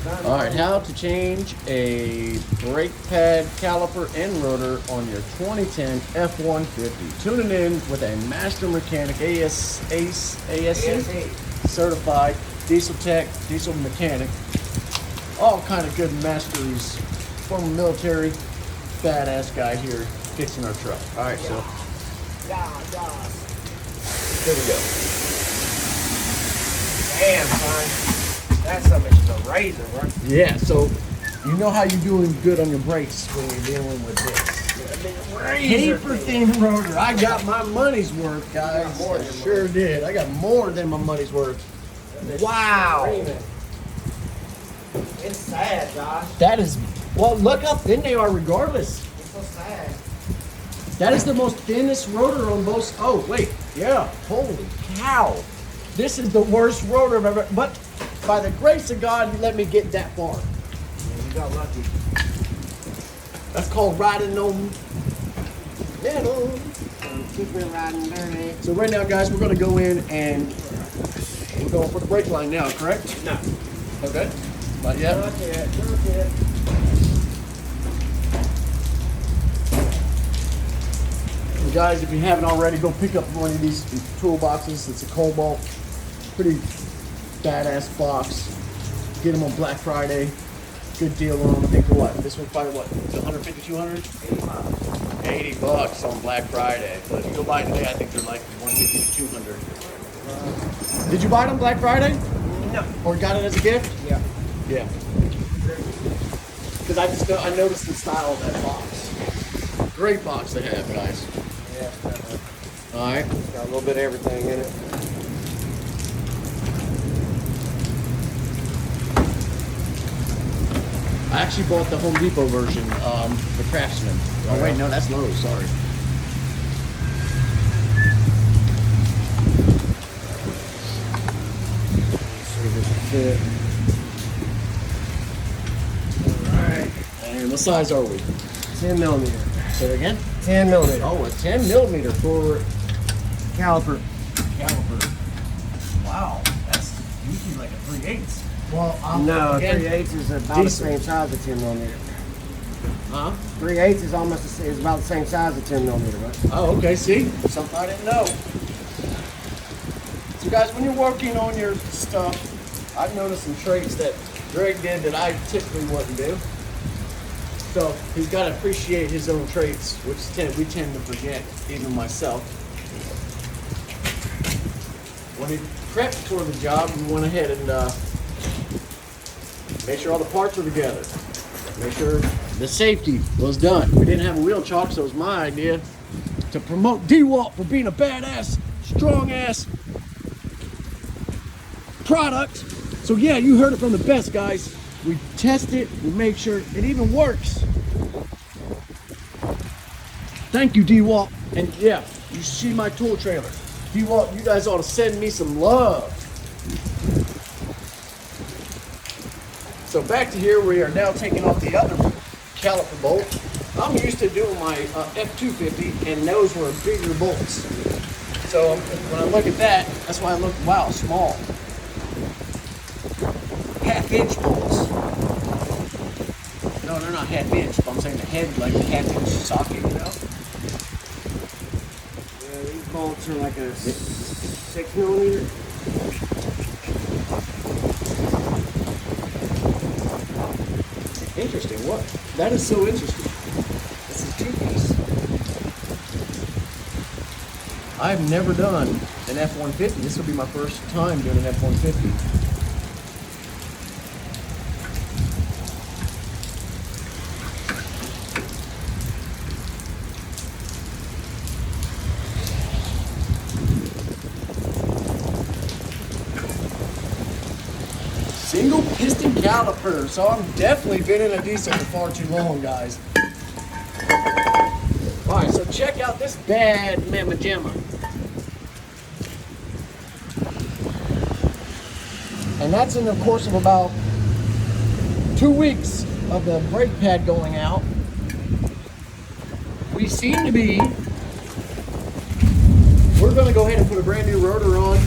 All right, how to change a brake pad, caliper, and rotor on your 2010 F150. Tuning in with a master mechanic, ASE certified diesel tech, diesel mechanic, all kind of good masteries. Former military, badass guy here fixing our truck. All right, so here we go. Damn, son. That's something to a razor, right? Yeah, so you know how you're doing good on your brakes when you're dealing with this. Paper thin rotor. I got my money's worth, guys. I sure did. I got more than my money's worth. Wow. It's sad, Josh. That is, well, look how thin they are regardless. It's so sad. That is the most thinnest rotor on both. Oh, wait. Yeah. Holy cow. This is the worst rotor I've ever, but by the grace of God, you let me get that far. Yeah, you got lucky. That's called riding on metal. Keep it riding dirty. So right now, guys, we're going to go in and we're going for the brake line now, correct? No. Okay. Not yet? Not yet. Not yet. So guys, if you haven't already, go pick up one of these toolboxes. It's a Cobalt. Pretty badass box. Get them on Black Friday. Good deal on them. I think for what? This one's probably what? 150, 200? 85. 80 bucks on Black Friday. But if you go buy it today, I think they're like 150 to 200. Did you buy it on Black Friday? No. Or got it as a gift? Yeah. Yeah. Because I noticed the style of that box. Great box they have, guys. Yeah. All right. Got a little bit of everything in it. I actually bought the Home Depot version, the Craftsman. Oh wait, no, that's Lowe's. Sorry. See if this will fit. All right. And what size are we? 10 millimeter. Say it again. 10 millimeter. Oh, a 10 millimeter for Caliper. caliper. Wow, that's usually like a 3/8. Well, No, again, 3/8 is about diesel. the same size as 10 millimeter. Huh? 3/8 is almost is about the same size as 10 millimeter, right? Oh, okay. See, something I didn't know. So, guys, when you're working on your stuff, I've noticed some traits that Greg did that I typically wouldn't do. So he's got to appreciate his own traits, which we tend to forget, even myself. When he prepped for the job, we went ahead and make sure all the parts were together. Make sure the safety was done. We didn't have a wheel chalk, so it was my idea to promote DeWalt for being a badass, strong-ass product. So yeah, you heard it from the best, guys. We test it, we make sure it even works. Thank you, DeWalt. And yeah, you see my tool trailer. DeWalt, you guys ought to send me some love. So back to here, we are now taking off the other caliper bolt. I'm used to doing my F250, and those were bigger bolts. So when I look at that, that's why I look, wow, small. Half-inch bolts. No, they're not half-inch, but I'm saying the head, like a half-inch socket, you know? Yeah, these bolts are like a 6 millimeter. Interesting. What? That is so interesting. This is two-piece. I've never done an F-150. This will be my first time doing an F-150. Single piston caliper, so I'm definitely been in a diesel for far too long, guys. All right, so check out this bad mamma jamma. And that's in the course of about 2 weeks of the brake pad going out. We seem to be, we're gonna go ahead and put a brand new rotor on,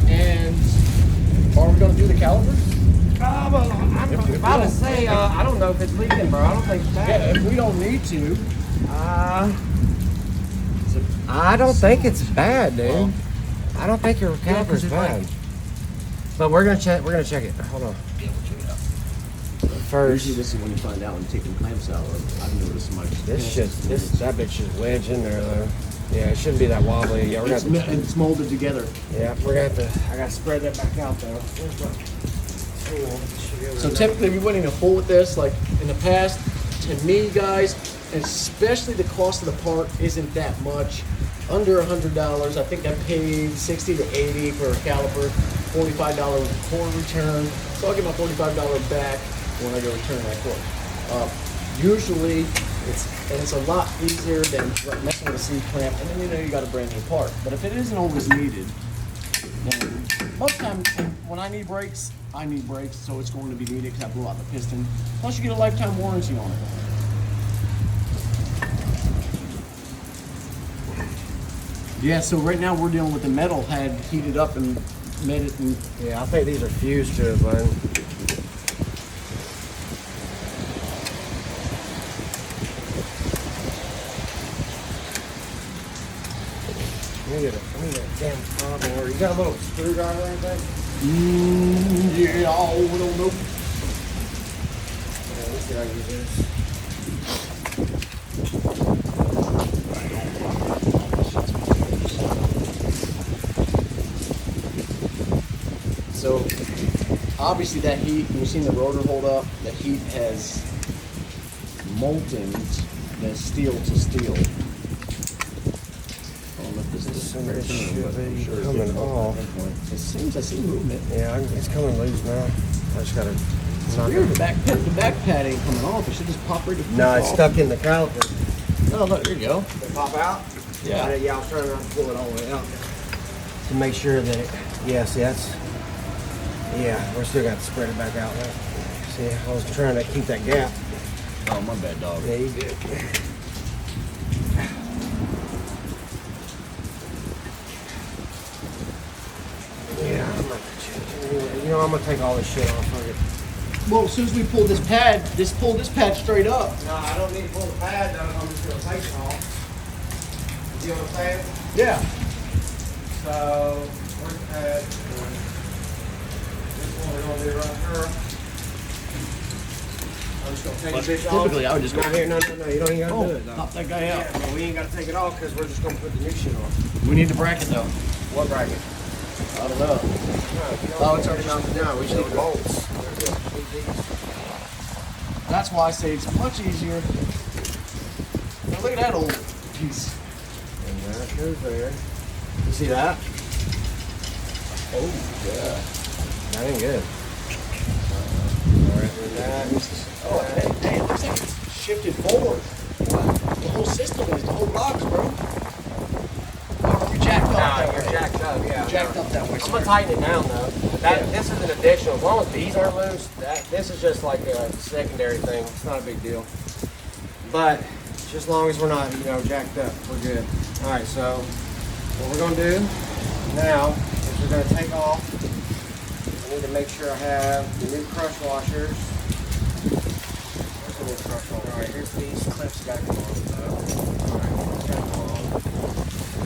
and are we gonna do the caliper? Oh, well, about to say, I don't know if it's leaking, bro. I don't think it's bad. Yeah, if we don't need to. I don't think it's bad, dude. Well, I don't think your caliper's bad. But we're gonna check. We're gonna check it. Hold on. Yeah, we'll check it out. First, Usually this is when you find out when you take the clamps out. I've noticed my that bitch is wedged in there though. Yeah, it shouldn't be that wobbly. Yeah, we're gonna. It's molded together. Yeah, we're gonna have to. I gotta spread that back out though. So typically we wouldn't even fool with this. Like in the past, to me, guys, especially the cost of the part isn't that much. Under $100. I think I paid 60 to 80 for a caliper, $45 core return. So I'll get my $45 back when I go return that core. Usually, it's a lot easier than messing with a C clamp, and then you got a brand new part. But if it isn't always needed, then most times when I need brakes, so it's going to be needed because I blew out the piston. Plus, you get a lifetime warranty on it. Yeah, so right now we're dealing with the metal had heated up and made it. Yeah, I think these are fused to it, man. I need a damn problem. You got a little screwdriver or anything? Yeah, I don't know. Yeah, let's see how I use this. So obviously that heat, you've seen the rotor hold up, the heat has molten the steel to steel. I don't know if this is coming off. It seems I see movement. Yeah, it's coming loose now. I just gotta. It's weird. The back pad ain't coming off. It should just pop right. No, it's stuck in the caliper. Oh, look, there you go. Did it pop out? Yeah. Yeah, I was trying not to pull it all the way out to make sure that it. Yeah, see that's. Yeah, we're still got to spread it back out. Right? See, I was trying to keep that gap. Oh, my bad, dog. Yeah, you did. Yeah, I'm not gonna change it anyway. You know, I'm gonna take all this shit off of it. Well, as soon as we pull this pad, pull this pad straight up. No, I don't need to pull the pad down. I'm just gonna take it off. You know what I'm saying? Yeah. So, where's the pad? This one we're gonna do right here. I'm just gonna take the bitch off. Typically, I would just go. Not here, no, you don't even gotta do it. Pop that guy out. Yeah, but we ain't gotta take it off because we're just gonna put the new shit on. We need the bracket though. What bracket? I don't know. Oh, it's already mounted down. We just need bolts. That's why I say it's much easier. Now look at that old piece. And that goes there. You see that? Oh yeah. That ain't good. Alright, with that. Oh, hey, it looks like it's shifted forward. The whole system is, the whole box, bro. Or we jacked up that way. Jacked up, yeah. You're jacked up that way. I'm gonna tighten it down though. This is an additional. As long as these aren't loose, this is just like a secondary thing. It's not a big deal. But just as long as we're not, jacked up, we're good. All right. So what we're gonna do now is we're gonna take off. I need to make sure I have the new crush washers. Where's the new crush washer? All right. Here's these clips got to come on. All right. Got them on.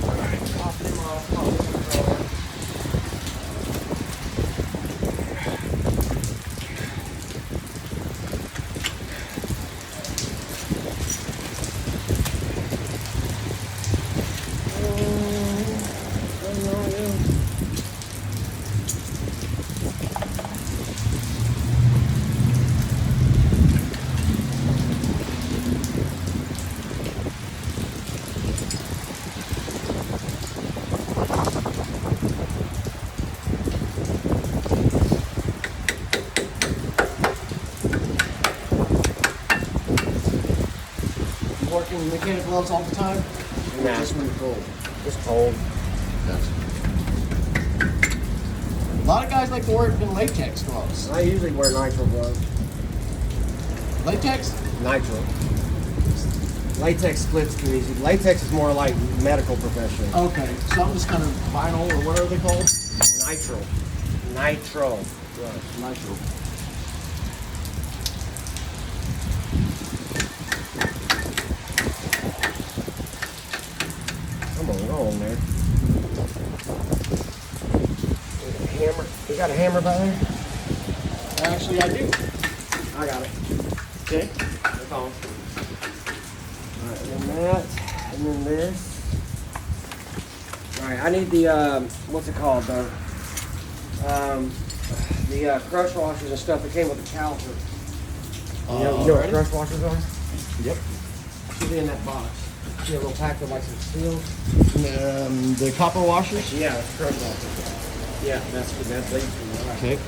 All right. Pop them off. Pop them on. Working mechanic gloves all the time? Nah. Just when you're cold. It's cold. A lot of guys like to wear latex gloves. I usually wear nitro gloves. Latex? Nitro. Latex splits too easy. Latex is more like medical professional. Okay, some is kind of vinyl or what are they called? Nitro. Nitro. Right, nitro. got a hammer by there? Actually, I do. I got it. Okay. It's on. Alright, and then that, and then this. Alright, I need the, what's it called, the crush washers and stuff that came with the caliper. You know what Alrighty. crush washers are? Yep. Should be in that box. See a little pack with like some seals? The copper washers. Yeah, it's crush washers. Yeah, that's good. That's late. Okay.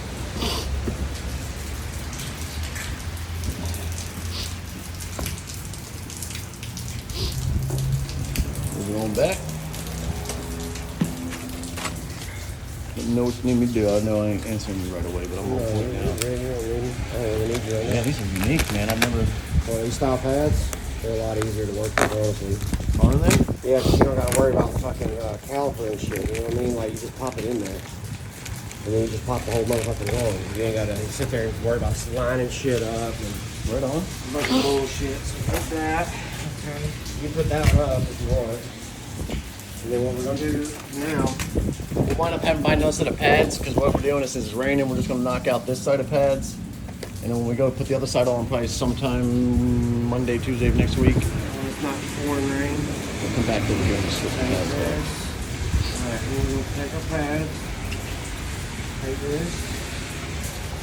Moving on back. Let me know what you need me to do. I know I ain't answering you right away, but I'm gonna point out. Yeah, these are unique, man. I've never. Well, these style pads, they're a lot easier to work with, honestly. Are they? Yeah, 'cause you don't gotta worry about fucking caliper and shit, you know what I mean? Like, you just pop it in there. And then you just pop the whole motherfucking roll. You ain't gotta sit there and worry about lining shit up and Right on. a bunch of bullshit. So like that. Okay. You can put that up if you want. And then what we're gonna do now, We'll wind up having by another set of pads because what we're doing is since it's raining, we're just gonna knock out this side of pads. And then when we go put the other side on, probably sometime Monday, Tuesday of next week, when it's not pouring rain, we'll come back over here and switch the take pads this. out. Alright, we'll take our pads. Take this.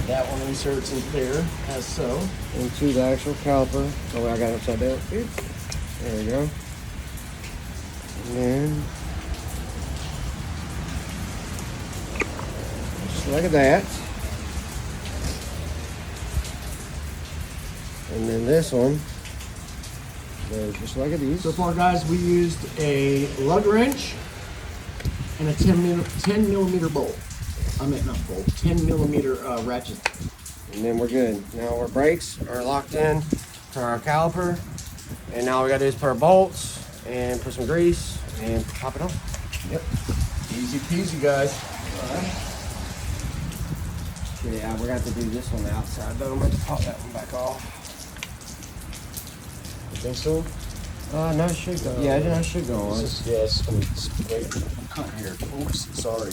That one inserts in there as so. Into the actual caliper. Oh, I got it upside down. Oops. There we go. And then, just like that. And then this one goes just like these. So far, guys, we used a lug wrench and a 10 millimeter bolt. I meant not bolt, 10 millimeter ratchet. And then we're good. Now our brakes are locked in to our caliper. And now we gotta do is put our bolts and put some grease and pop it on. Yep. Easy peasy, guys. Yeah, we're gonna have to do this on the outside though. I'm gonna have to pop that one back off. You think so? No, it should go. Yeah, it should go on. This is, yeah, it's gonna be great. Cut here. Oops, sorry.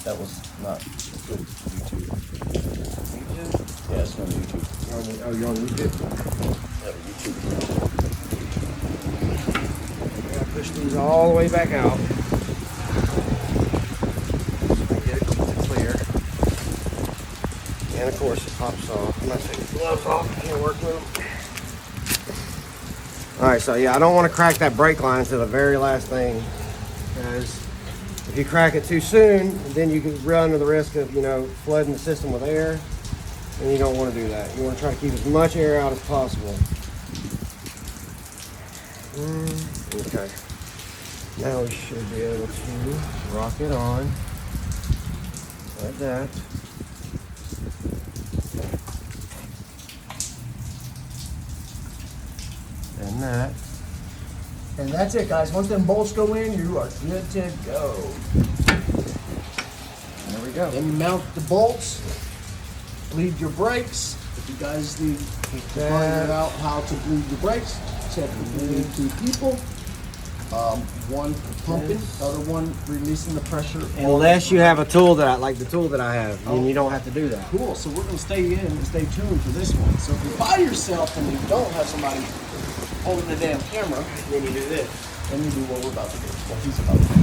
That was not good for YouTube. Yeah, it's on YouTube. Oh, you're on YouTube? Yeah, YouTube. We gotta push these all the way back out. So we get it clear. And of course it pops off. I'm not taking the gloves off. I can't work with them. Alright, so yeah, I don't want to crack that brake line to the very last thing. Because if you crack it too soon, then you can run the risk of, you know, flooding the system with air. And you don't want to do that. You want to try to keep as much air out as possible. Okay. Now we should be able to rock it on. Like that. And that. And that's it, guys. Once them bolts go in, you are good to go. There we go. Then you mount the bolts, bleed your brakes. If you guys need to find out how to bleed your brakes, check between two people. One pumping, other one releasing the pressure. Unless you have a tool that like the tool that I have, then you don't have to do that. Cool. So we're gonna stay in and stay tuned for this one. So if you're by yourself and you don't have somebody holding the damn camera, Then you do this. then you do what we're about to do. What he's about to do.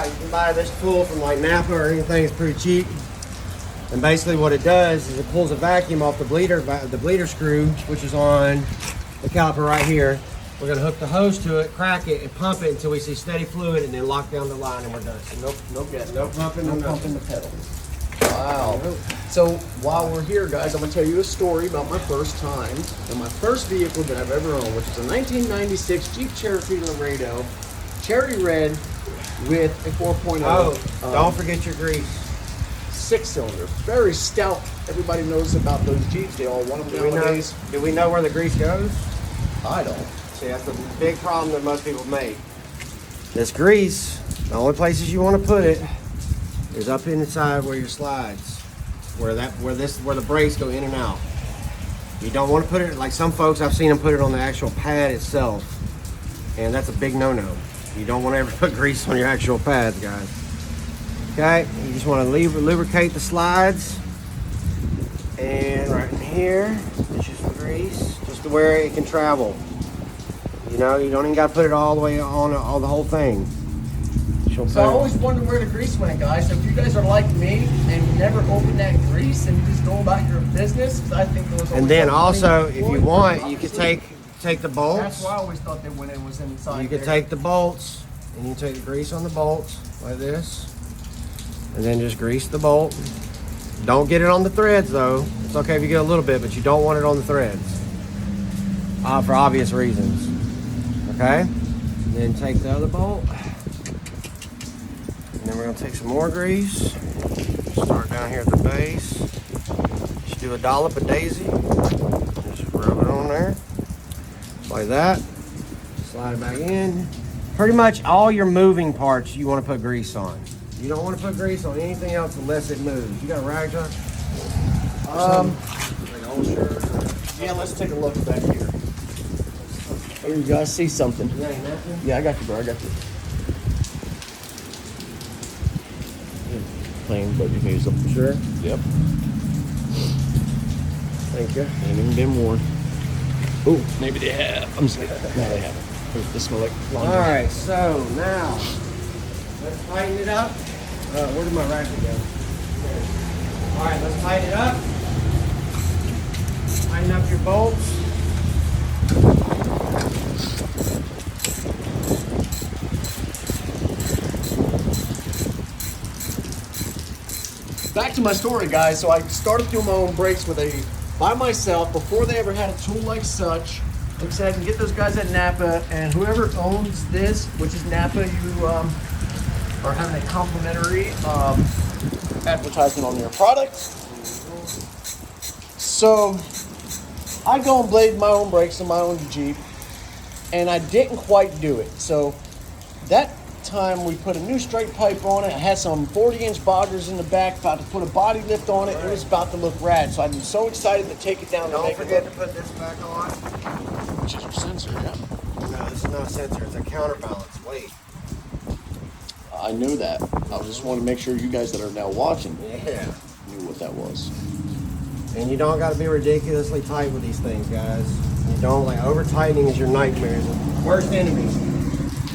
You can buy this tool from like Napa or anything. It's pretty cheap. And basically what it does is it pulls a vacuum off the bleeder screw, which is on the caliper right here. We're gonna hook the hose to it, crack it, and pump it until we see steady fluid, and then lock down the line, and we're done. No gas, No pumping, no no pumping the pedal. Wow. So while we're here, guys, I'm gonna tell you a story about my first time and my first vehicle that I've ever owned, which is a 1996 Jeep Cherokee Laredo, cherry red with a 4.0. Oh, don't forget your grease. 6-cylinder, very stout. Everybody knows about those Jeeps. They all want them nowadays. Do we know where the grease goes? I don't. See, that's the big problem that most people make. This grease, the only places you want to put it is up inside where your slides, where the brakes go in and out. You don't want to put it, like some folks, I've seen them put it on the actual pad itself, and that's a big no-no. You don't want to ever put grease on your actual pads, guys. Okay, you just want to lubricate the slides. And right in here, it's just grease, just to where it can travel. You know, you don't even got to put it all the way on all the whole thing. So I always wondered where the grease went, guys. So if you guys are like me and you never open that grease and you just go about your business, because I think those. And then also, if you want, you could take the bolts. That's why I always thought they went in was inside. You could take the bolts and you take the grease on the bolts like this, and then just grease the bolt. Don't get it on the threads though. It's okay if you get a little bit, but you don't want it on the threads for obvious reasons. Okay, and then take the other bolt. And then we're gonna take some more grease. Start down here at the base. Just do a dollop of daisy. Just rub it on there. Like that. Slide it back in. Pretty much all your moving parts you want to put grease on. You don't want to put grease on anything else unless it moves. You got a rag, John? Like old shirt. Yeah, let's take a look back here. Oh, you guys see something? You ain't nothing? Yeah, I got you, bro. I got you. Plain, but you can use them. Sure? Yep. Thank you. Ain't even been worn. Oh, maybe they have. I'm just kidding. No, they haven't. This smell like laundry. Alright, so now let's tighten it up. Where did my ratchet go? Alright, let's tighten it up. Tighten up your bolts. Back to my story, guys. So I started doing my own brakes by myself before they ever had a tool like such. Like I said, I can get those guys at Napa, and whoever owns this, which is Napa, you are having a complimentary advertisement on your product. So I go and blade my own brakes in my own Jeep, and I didn't quite do it. So that time we put a new straight pipe on it. I had some 40-inch boggers in the back, about to put a body lift on it. It was about to look rad. So I'm so excited to take it down. Don't forget to put this back on. Which is your sensor, yeah. No, this is not a sensor, it's a counterbalance. Wait. I knew that. I just want to make sure you guys that are now watching Yeah. knew what that was. And you don't got to be ridiculously tight with these things, guys. You don't, like, over tightening is your nightmare. It's the worst enemy.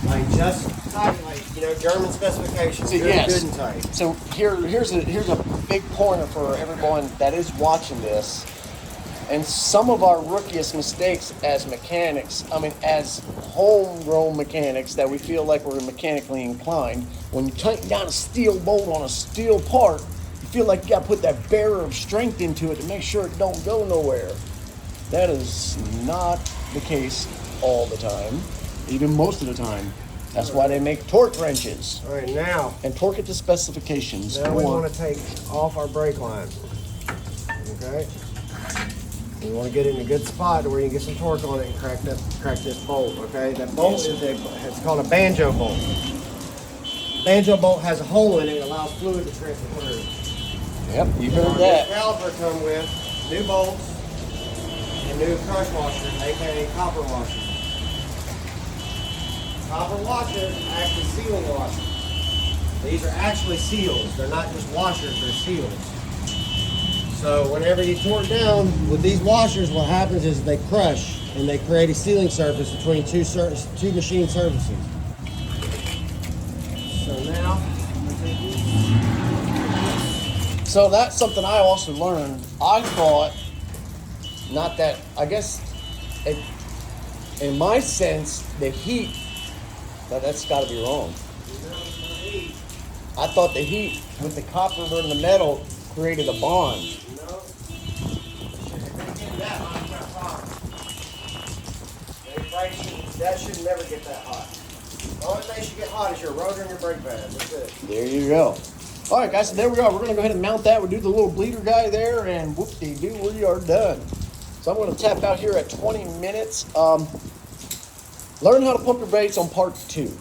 Like, just tight, like, you know, German specifications. See, Good, yes. good and tight. So here's a big pointer for everyone that is watching this. And some of our rookiest mistakes as mechanics, as homegrown mechanics, that we feel like we're mechanically inclined, when you tighten down a steel bolt on a steel part, you feel like you got to put that bearer of strength into it to make sure it don't go nowhere. That is not the case all the time, even most of the time. That's why they make torque wrenches. All right, now. And torque it to specifications. Now we want to take off our brake line. Okay? We want to get it in a good spot where you can get some torque on it and crack this bolt, okay? That bolt it's called a banjo bolt. Banjo bolt has a hole in it that allows fluid to transfer through. Yep, you heard that. This caliper come with new bolts and new crush washers, aka copper washers. Copper washers are actually sealing washers. These are actually seals. They're not just washers, they're seals. So whenever you torque down with these washers, what happens is they crush and they create a sealing surface between two machine surfaces. So now, So that's something I also learned. I thought, in my sense, the heat, but that's got to be wrong. I thought the heat with the copper and the metal created a bond. That should never get that hot. The only thing should get hot is your rotor and your brake pad. That's it. There you go. All right, guys, so there we go. We're going to go ahead and mount that. We'll do the little bleeder guy there, and whoop-de-doo, we are done. So I'm going to tap out here at 20 minutes. Learn how to pump your brakes on part 2.